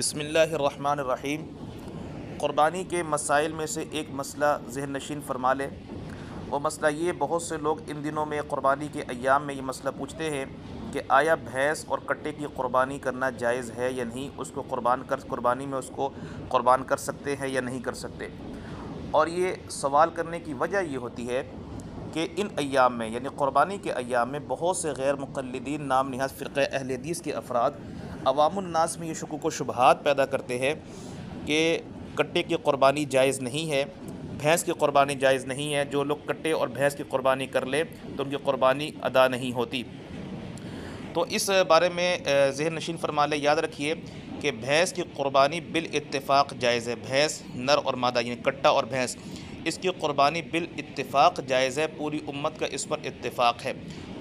بسم اللہ الرحمن الرحیم۔ قربانی کے مسائل میں سے ایک مسئلہ ذہن نشین فرما لیں۔ وہ مسئلہ یہ، بہت سے لوگ ان دنوں میں قربانی کے ایام میں یہ مسئلہ پوچھتے ہیں کہ آیا بھینس اور کٹے کی قربانی کرنا جائز ہے یا نہیں، اس کو قربانی میں اس کو قربان کر سکتے ہیں یا نہیں کر سکتے۔ اور یہ سوال کرنے کی وجہ یہ ہوتی ہے کہ ان ایام میں یعنی قربانی کے ایام میں بہت سے غیر مقلدین نام نہاد فرقہ اہل حدیث کے افراد عوام الناس میں یہ شکوک و شبہات پیدا کرتے ہیں کہ کٹے کی قربانی جائز نہیں ہے، بھینس کی قربانی جائز نہیں ہے، جو لوگ کٹے اور بھینس کی قربانی کر لے تو ان کی قربانی ادا نہیں ہوتی۔ تو اس بارے میں ذہن نشین فرما لے، یاد رکھیے کہ بھینس کی قربانی بالاتفاق جائز ہے۔ بھینس نر اور مادہ یعنی کٹا اور بھینس، اس کی قربانی بالاتفاق جائز ہے، پوری امت کا اس پر اتفاق ہے۔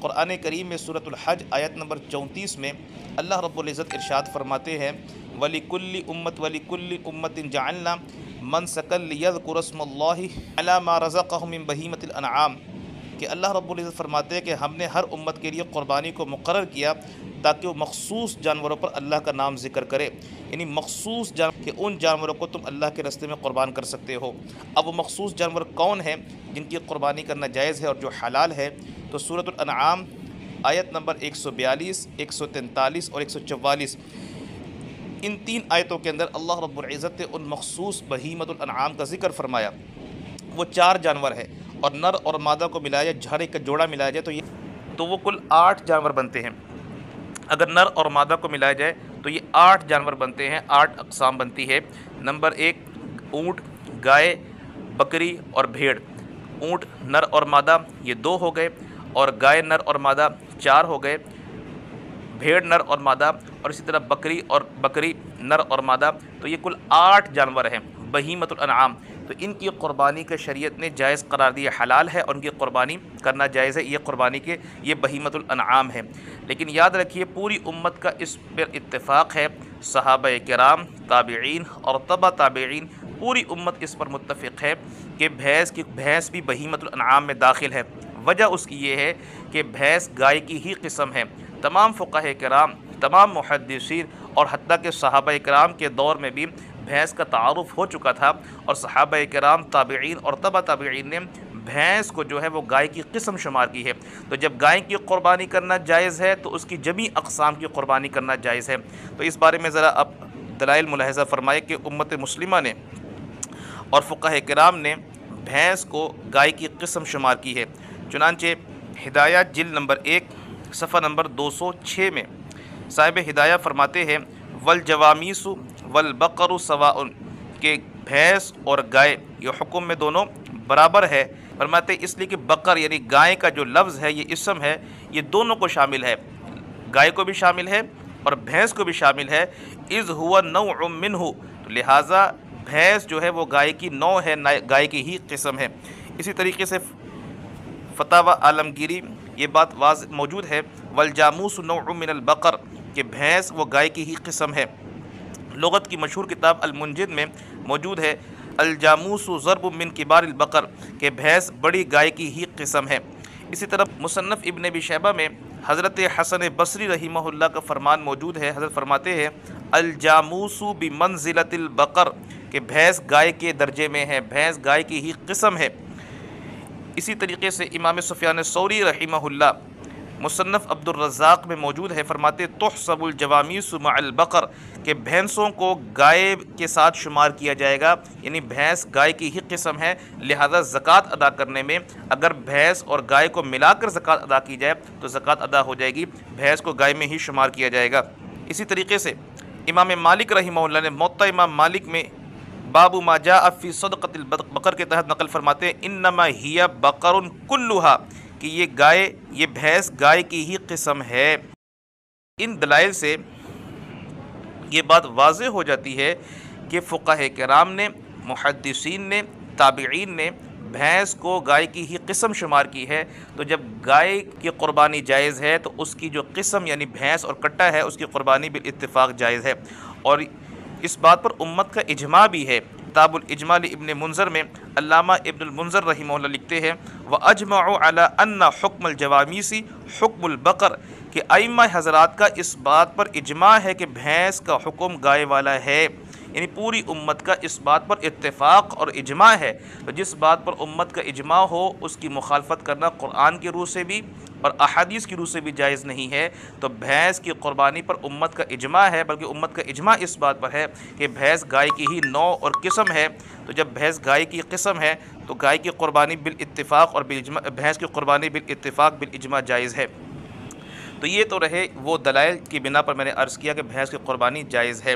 قرآن کریم میں سورۃ الحج آیت نمبر 34 میں اللہ رب العزت ارشاد فرماتے ہیں وَلِكُلِّ أُمَّةٍ جَعَلْنَا مَنْسَكًا لِيَذْكُرُوا اسْمَ اللَّهِ عَلَىٰ مَا رَزَقَهُم مِّن بَهِيمَةِ الْأَنْعَامِ کہ اللہ رب العزت فرماتے ہیں کہ ہم نے ہر امت کے لیے قربانی کو مقرر کیا تاکہ وہ مخصوص جانوروں پر اللہ کا نام ذکر کرے، یعنی مخصوص کہ ان جانوروں کو تم اللہ کے راستے میں قربان کر سکتے ہو۔ اب وہ مخصوص جانور کون ہیں جن کی قربانی کرنا جائز ہے اور جو حلال ہے؟ تو سورۃ الانعام آیت نمبر 142، 143 اور 144، ان تین آیتوں کے اندر اللہ رب العزت نے ان مخصوص بہیمۃ الانعام کا ذکر فرمایا۔ وہ 4 جانور ہے اور نر اور مادہ کو ملایا جائے، ہر ایک کا جوڑا ملایا جائے تو وہ کل 8 جانور بنتے ہیں۔ اگر نر اور مادہ کو ملایا جائے تو یہ 8 جانور بنتے ہیں، 8 اقسام بنتی ہے۔ نمبر 1 اونٹ، گائے، بکری اور بھیڑ۔ اونٹ نر اور مادہ یہ 2 ہو گئے، اور گائے نر اور مادہ 4 ہو گئے، بھیڑ نر اور مادہ، اور اسی طرح بکری نر اور مادہ، تو یہ کل 8 جانور ہیں بہیمۃ الانعام۔ تو ان کی قربانی کے شریعت نے جائز قرار دیا، حلال ہے، اور ان کی قربانی کرنا جائز ہے۔ یہ قربانی کے یہ بہیمۃ الانعام ہے، لیکن یاد رکھیے پوری امت کا اس پر اتفاق ہے۔ صحابہ کرام، تابعین اور تبع تابعین، پوری امت اس پر متفق ہے کہ بھینس بھی بہیمۃ الانعام میں داخل ہے۔ وجہ اس کی یہ ہے کہ بھینس گائے کی ہی قسم ہے۔ تمام فقہاء کرام، تمام محدثین اور حتیٰ کہ صحابہ کرام کے دور میں بھی بھینس کا تعارف ہو چکا تھا، اور صحابہ کرام، تابعین اور تبع تابعین نے بھینس کو جو ہے وہ گائے کی قسم شمار کی ہے۔ تو جب گائے کی قربانی کرنا جائز ہے تو اس کی جمیع اقسام کی قربانی کرنا جائز ہے۔ تو اس بارے میں ذرا اب دلائل ملاحظہ فرمائے کہ امت مسلمہ نے اور فقہاء کرام نے بھینس کو گائے کی قسم شمار کی ہے۔ چنانچہ ہدایہ جلد نمبر 1 صفحہ نمبر 206 میں صاحب ہدایہ فرماتے ہیں والجوامیس والبقر سواء کہ بھینس اور گائے یہ حکم میں دونوں برابر ہے۔ فرماتے اس لیے کہ بقر یعنی گائے کا جو لفظ ہے، یہ اسم ہے، یہ دونوں کو شامل ہے، گائے کو بھی شامل ہے اور بھینس کو بھی شامل ہے۔ اذ هو نوع منہ، تو لہٰذا بھینس جو ہے وہ گائے کی نوع ہے، گائے کی ہی قسم ہے۔ اسی طریقے سے فتاوی عالمگیری یہ بات واضح موجود ہے والجاموس نوع من البقر کہ بھینس وہ گائے کی ہی قسم ہے۔ لغت کی مشہور کتاب المنجد میں موجود ہے الجاموس ضرب من کبار البقر کہ بھینس بڑی گائے کی ہی قسم ہے۔ اسی طرح مصنف ابن ابی شیبہ میں حضرت حسن بصری رحمہ اللہ کا فرمان موجود ہے۔ حضرت فرماتے ہیں الجاموس بمنزلۃ البقر کہ بھینس گائے کے درجے میں ہے، بھینس گائے کی ہی قسم ہے۔ اسی طریقے سے امام سفیان ثوری رحمہ اللہ مصنف عبد الرزاق میں موجود ہے، فرماتے تحسب الجوامیس مع البقر کہ بھینسوں کو گائے کے ساتھ شمار کیا جائے گا، یعنی بھینس گائے کی ہی قسم ہے، لہذا زکوٰۃ ادا کرنے میں اگر بھینس اور گائے کو ملا کر زکوٰۃ ادا کی جائے تو زکوٰۃ ادا ہو جائے گی، بھینس کو گائے میں ہی شمار کیا جائے گا۔ اسی طریقے سے امام مالک رحمہ اللہ نے موطا امام مالک میں باب ما جاء فی صدقۃ البقر کے تحت نقل فرماتے ہیں انما ہی بقر کلھا کہ یہ بھینس گائے کی ہی قسم ہے۔ ان دلائل سے یہ بات واضح ہو جاتی ہے کہ فقہاء کرام نے، محدثین نے، تابعین نے بھینس کو گائے کی ہی قسم شمار کی ہے۔ تو جب گائے کی قربانی جائز ہے تو اس کی جو قسم یعنی بھینس اور کٹا ہے اس کی قربانی بالاتفاق جائز ہے، اور اس بات پر امت کا اجماع بھی ہے۔ کتاب الاجماع ابن منظر میں علامہ ابن المنظر رحمہ اللہ لکھتے ہیں وَأَجْمَعُوا عَلَىٰ أَنَّ حُكْمَ الْجَوَامِيسِ حُكْمُ الْبَقر کہ ائمہ حضرات کا اس بات پر اجماع ہے کہ بھینس کا حکم گائے والا ہے، یعنی پوری امت کا اس بات پر اتفاق اور اجماع ہے۔ تو جس بات پر امت کا اجماع ہو اس کی مخالفت کرنا قرآن کی روح سے بھی اور احادیث کی روح سے بھی جائز نہیں ہے۔ تو بھینس کی قربانی پر امت کا اجماع ہے، بلکہ امت کا اجماع اس بات پر ہے کہ بھینس گائے کی ہی نوع اور قسم ہے۔ تو جب بھینس گائے کی قسم ہے تو گائے کی قربانی بالاتفاق اور بھینس کی قربانی بالاتفاق بالاجماع جائز ہے۔ تو یہ تو رہے وہ دلائل کی بنا پر میں نے عرض کیا کہ بھینس کی قربانی جائز ہے،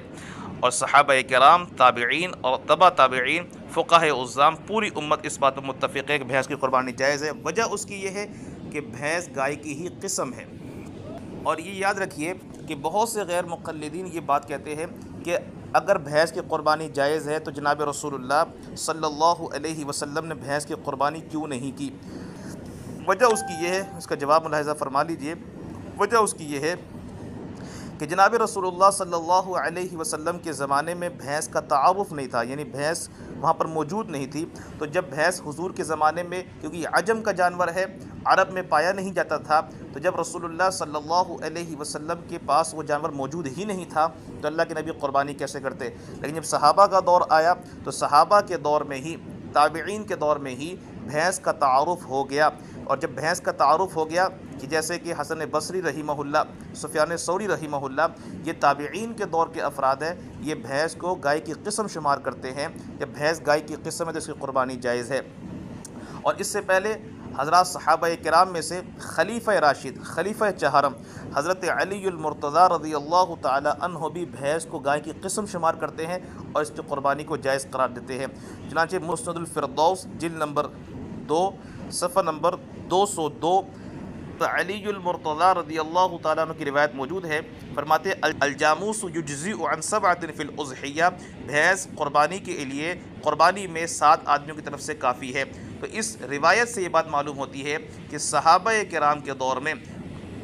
اور صحابہ کرام، تابعین اور تبع تابعین، فقہاء عظام، پوری امت اس بات پر متفق ہے کہ بھینس کی قربانی جائز ہے۔ وجہ اس کی یہ ہے کہ بھینس گائے کی ہی قسم ہے۔ اور یہ یاد رکھیے کہ بہت سے غیر مقلدین یہ بات کہتے ہیں کہ اگر بھینس کی قربانی جائز ہے تو جناب رسول اللہ صلی اللہ علیہ وسلم نے بھینس کی قربانی کیوں نہیں کی؟ وجہ اس کی یہ ہے، اس کا جواب ملاحظہ فرما لیجئے۔ وجہ اس کی یہ ہے کہ جناب رسول اللہ صلی اللہ علیہ وسلم کے زمانے میں بھینس کا تعارف نہیں تھا، یعنی بھینس وہاں پر موجود نہیں تھی۔ تو جب بھینس حضور کے زمانے میں، کیونکہ یہ عجم کا جانور ہے، عرب میں پایا نہیں جاتا تھا، تو جب رسول اللہ صلی اللہ علیہ وسلم کے پاس وہ جانور موجود ہی نہیں تھا تو اللہ کے نبی قربانی کیسے کرتے؟ لیکن جب صحابہ کا دور آیا تو صحابہ کے دور میں ہی، تابعین کے دور میں ہی بھینس کا تعارف ہو گیا۔ اور جب بھینس کا تعارف ہو گیا کہ جیسے کہ حسن بصری رحمہ اللہ، سفیان ثوری رحمہ اللہ، یہ تابعین کے دور کے افراد ہیں، یہ بھینس کو گائے کی قسم شمار کرتے ہیں۔ جب بھینس گائے کی قسم ہے تو اس کی قربانی جائز ہے۔ اور اس سے پہلے حضرات صحابہ کرام میں سے خلیفہ راشد، خلیفہ چہارم حضرت علی المرتضیٰ رضی اللہ تعالی عنہ بھی بھینس کو گائے کی قسم شمار کرتے ہیں اور اس کی قربانی کو جائز قرار دیتے ہیں۔ چنانچہ مسند الفردوس جلد نمبر 2 صفحہ نمبر 202 علی المرتضیٰ رضی اللہ تعالیٰ عنہ کی روایت موجود ہے، فرماتے الجاموس یجزئ عن 7 فی الاضحیہ، بھینس قربانی کے لیے قربانی میں 7 آدمیوں کی طرف سے کافی ہے۔ تو اس روایت سے یہ بات معلوم ہوتی ہے کہ صحابہ کرام کے دور میں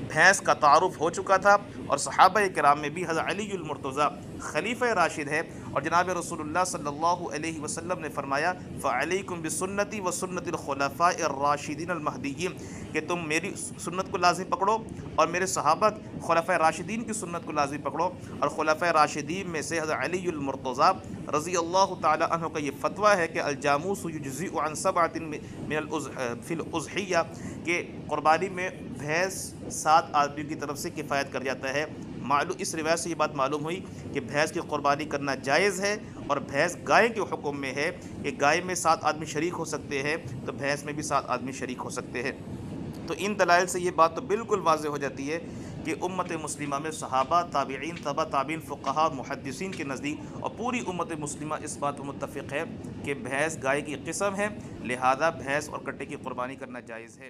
بھینس کا تعارف ہو چکا تھا، اور صحابہ کرام میں بھی حضرت علی المرتضیٰ خلیفہ راشد ہے، اور جناب رسول اللہ صلی اللہ علیہ وسلم نے فرمایا فعلیکم بسنتی و سنت الخلفاء الراشدین المہدیین، کہ تم میری سنت کو لازم پکڑو اور میرے صحابہ خلفاء راشدین کی سنت کو لازم پکڑو۔ اور خلفاء راشدین میں سے حضرت علی المرتضیٰ رضی اللہ تعالی عنہ کا یہ فتویٰ ہے کہ الجاموس یجزئ عن 7 فی الاضحیہ، کہ قربانی میں بھینس 7 آدمیوں کی طرف سے کفایت کر جاتا ہے۔ اس روایت سے یہ بات معلوم ہوئی کہ بھینس کی قربانی کرنا جائز ہے، اور بھینس گائے کے حکم میں ہے کہ گائے میں 7 آدمی شریک ہو سکتے ہیں تو بھینس میں بھی 7 آدمی شریک ہو سکتے ہیں۔ تو ان دلائل سے یہ بات تو بالکل واضح ہو جاتی ہے کہ امت مسلمہ میں صحابہ، تابعین، تبع تابعین، فقہاء، محدثین کے نزدیک اور پوری امت مسلمہ اس بات پر متفق ہے کہ بھینس گائے کی قسم ہے، لہذا بھینس اور کٹے کی قربانی کرنا جائز ہے۔